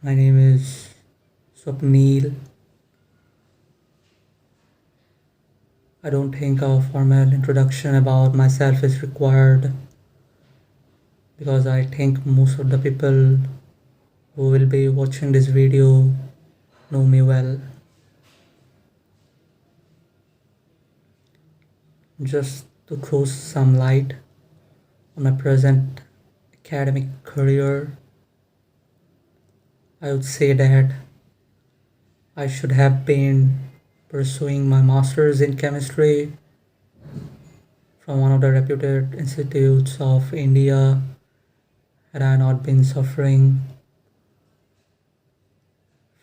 My name is Swapnil. I don't think a formal introduction about myself is required because I think most of the people who will be watching this video know me well. Just to throw some light on my present academic career, I would say that I should have been pursuing my master's in chemistry from one of the reputed institutes of India had I not been suffering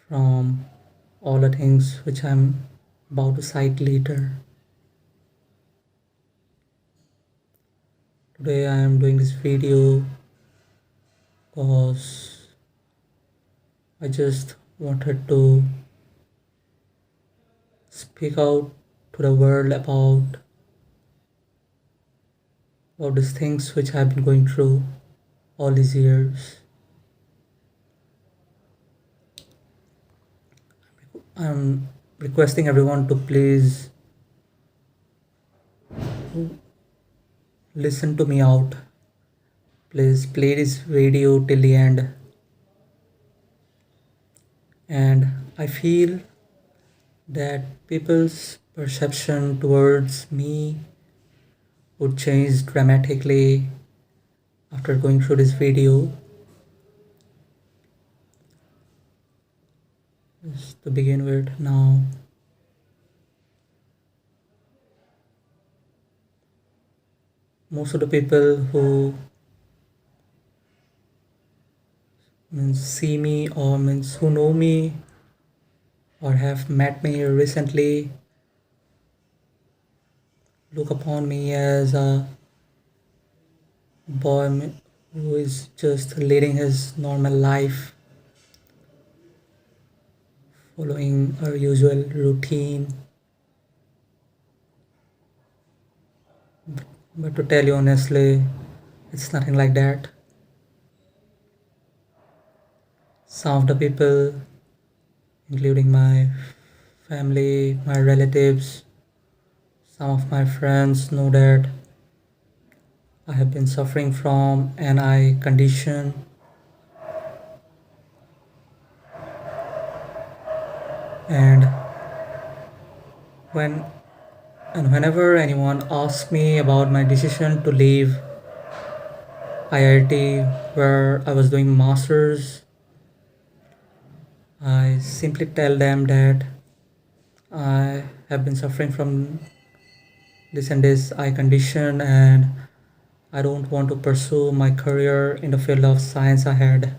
from all the things which I'm about to cite later. Today I am doing this video because I just wanted to speak out to the world about these things which I've been going through all these years. I'm requesting everyone to please listen to me out. Please play this video till the end. And I feel that people's perception towards me would change dramatically after going through this video. Just to begin with now, most of the people who see me or who know me or have met me recently look upon me as a boy who is just leading his normal life, following our usual routine. But to tell you honestly, it's nothing like that. Some of the people, including my family, my relatives, some of my friends know that I have been suffering from an eye condition. And whenever anyone asks me about my decision to leave IIT where I was doing masters, I simply tell them that I have been suffering from this and this eye condition and I don't want to pursue my career in the field of science ahead.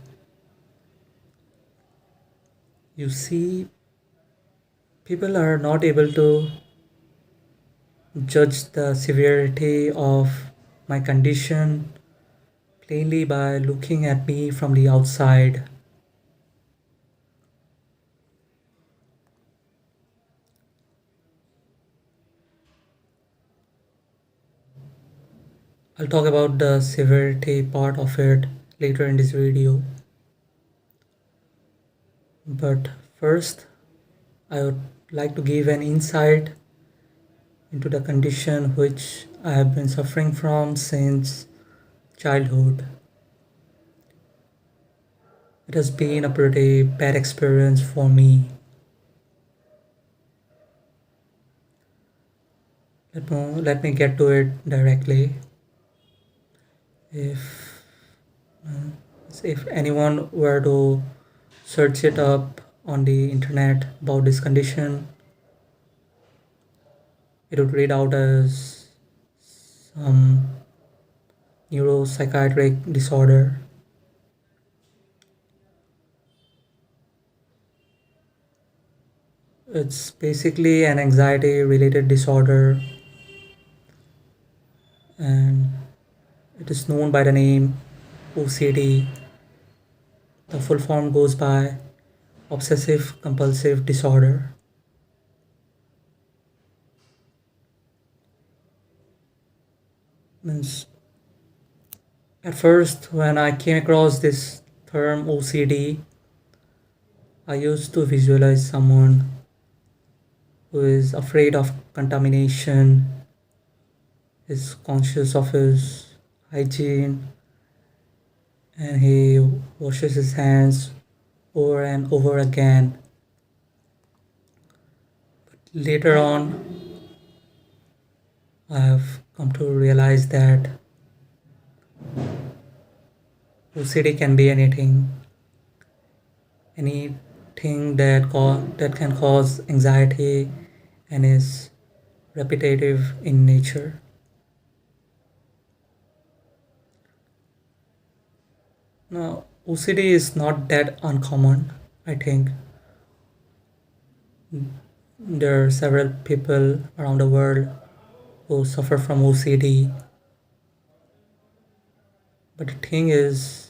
You see, people are not able to judge the severity of my condition plainly by looking at me from the outside. I'll talk about the severity part of it later in this video. But first, I would like to give an insight into the condition which I have been suffering from since childhood. It has been a pretty bad experience for me. Let me get to it directly. If anyone were to search it up on the internet about this condition, it would read out as some neuropsychiatric disorder. It's basically an anxiety related disorder, and it is known by the name OCD. The full form goes by obsessive compulsive disorder. Means at first when I came across this term OCD, I used to visualize someone who is afraid of contamination, is conscious of his hygiene, and he washes his hands over and over again. Later on, I have come to realize that OCD can be anything that can cause anxiety and is repetitive in nature. Now, OCD is not that uncommon. I think there are several people around the world who suffer from OCD. But the thing is,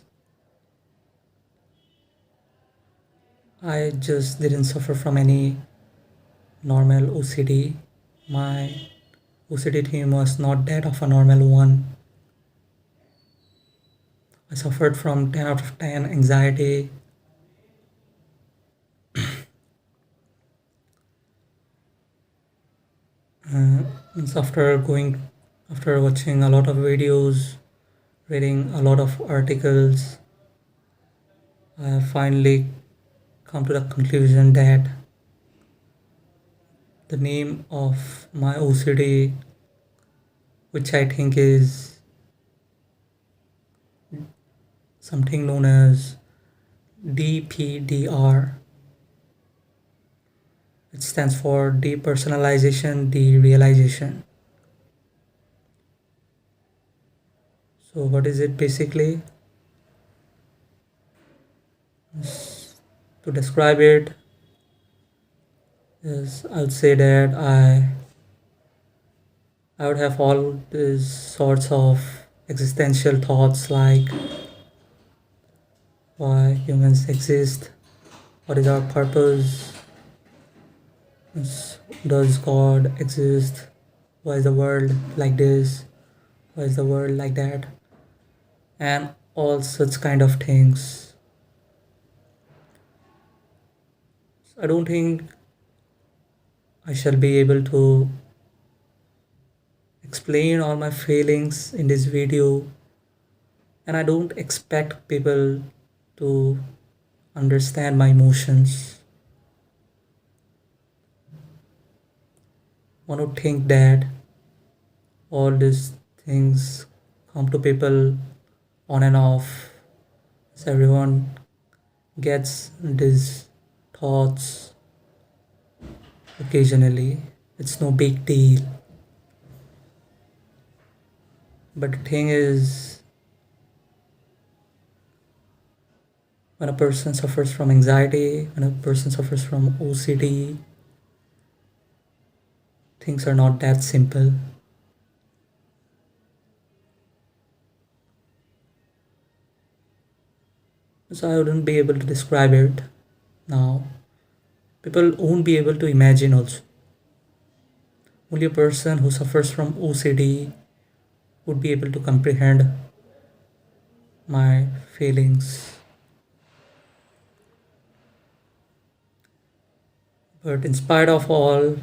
I just didn't suffer from any normal OCD. My OCD theme was not that of a normal one. I suffered from 10 out of 10 anxiety. Means after watching a lot of videos, reading a lot of articles, I have finally come to the conclusion that the name of my OCD, which I think is something known as DPDR. It stands for depersonalization, derealization. So what is it basically? To describe it, is I would say that I would have all these sorts of existential thoughts like why humans exist, what is our purpose, does God exist, why is the world like this, why is the world like that, and all such kind of things. So I don't think I shall be able to explain all my feelings in this video, and I don't expect people to understand my emotions. One would think that all these things come to people on and off, so everyone gets these thoughts occasionally. It's no big deal. But the thing is, when a person suffers from anxiety, when a person suffers from OCD, things are not that simple. So I wouldn't be able to describe it now. People won't be able to imagine also. Only a person who suffers from OCD would be able to comprehend my feelings. But in spite of all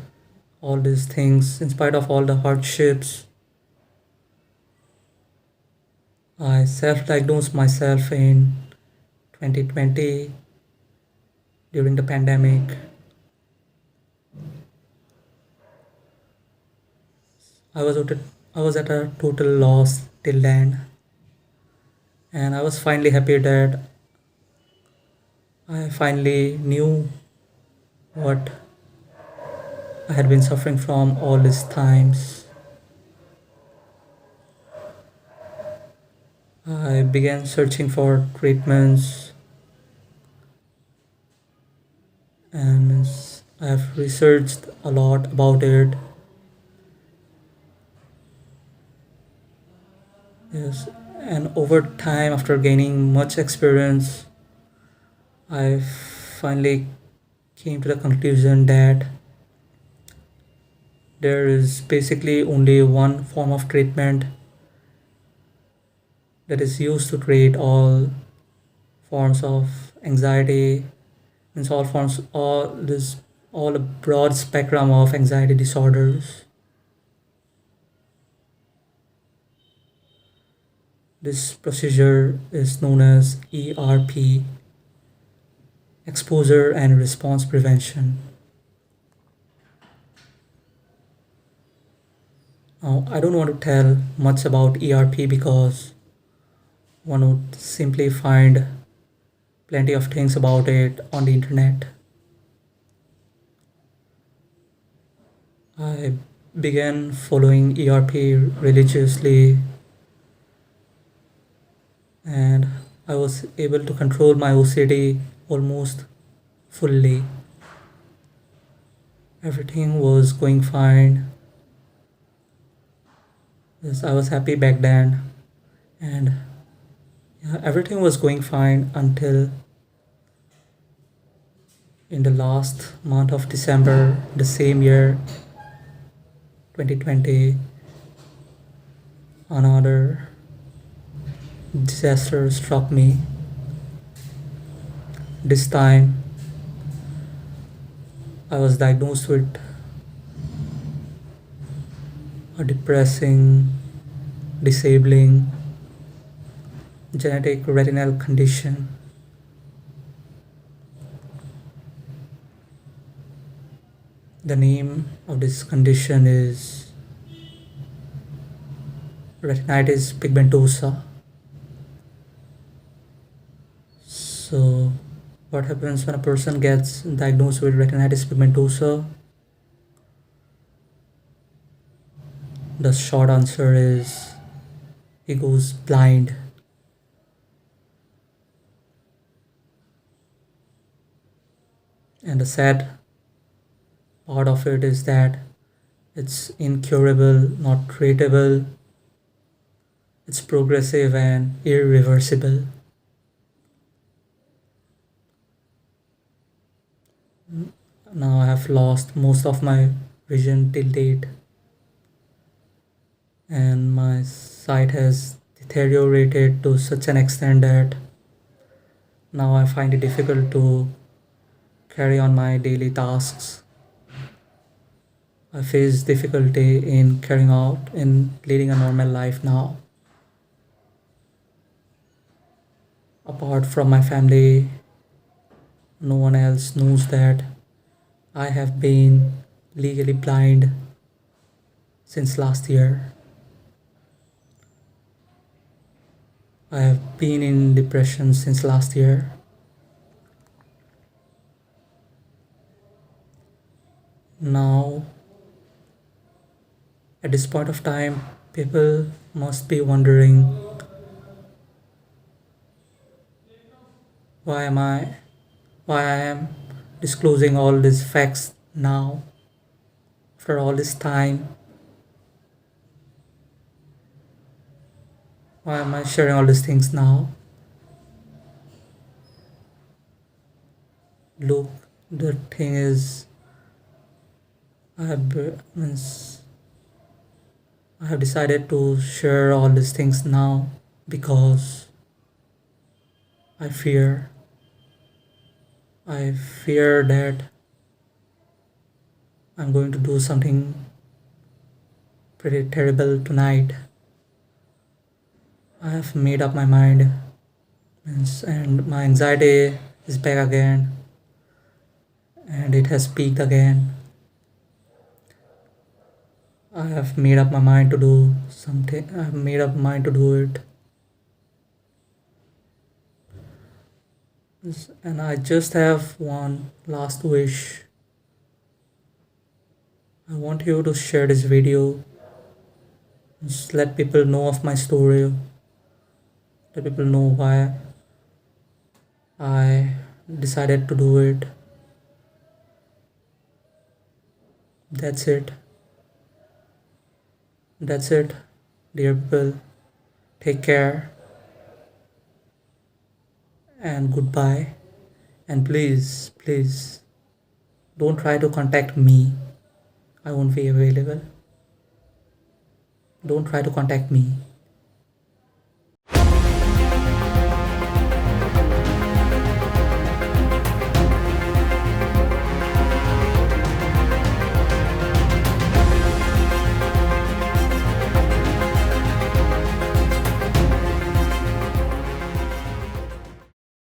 these things, in spite of all the hardships, I self-diagnosed myself in 2020 during the pandemic. I was at a total loss till then, and I was finally happy that I finally knew what I had been suffering from all these times. I began searching for treatments, and I have researched a lot about it. Yes, and over time, after gaining much experience, I finally came to the conclusion that there is basically only one form of treatment that is used to treat all forms of anxiety, means all forms, all a broad spectrum of anxiety disorders. This procedure is known as ERP, exposure and response prevention. Now, I don't want to tell much about ERP because one would simply find plenty of things about it on the internet. I began following ERP religiously, and I was able to control my OCD almost fully. Everything was going fine. Yes, I was happy back then, and yeah, everything was going fine until in the last month of December, the same year, 2020, another disaster struck me. This time, I was diagnosed with a depressing, disabling, genetic retinal condition. The name of this condition is retinitis pigmentosa. So, what happens when a person gets diagnosed with retinitis pigmentosa? The short answer is he goes blind. And the sad part of it is that it's incurable, not treatable, it's progressive and irreversible. Now I have lost most of my vision till date, and my sight has deteriorated to such an extent that now I find it difficult to carry on my daily tasks. I face difficulty in carrying out in leading a normal life now. Apart from my family, no one else knows that I have been legally blind since last year. I have been in depression since last year. Now, at this point of time, people must be wondering, why I am disclosing all these facts now after all this time. Why am I sharing all these things now? Look, the thing is, means I have decided to share all these things now because I fear that I'm going to do something pretty terrible tonight. I have made up my mind, and my anxiety is back again, and it has peaked again. I have made up my mind to do something. I have made up my mind to do it. And I just have one last wish. I want you to share this video. Just let people know of my story. Let people know why I decided to do it. That's it. That's it, dear people. Take care and goodbye. And please, please don't try to contact me. I won't be available. Don't try to contact me.